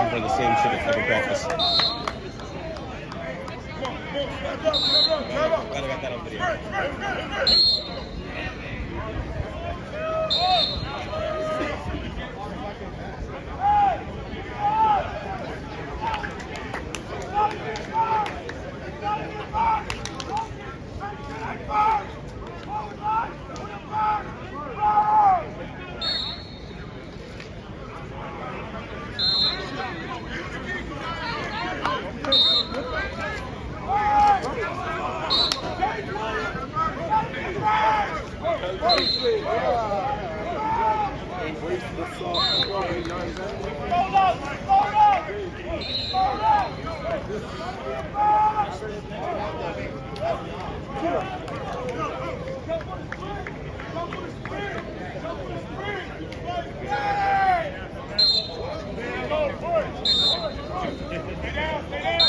looking for the same shit at every practice. Gotta get that on video. Stay down, stay down.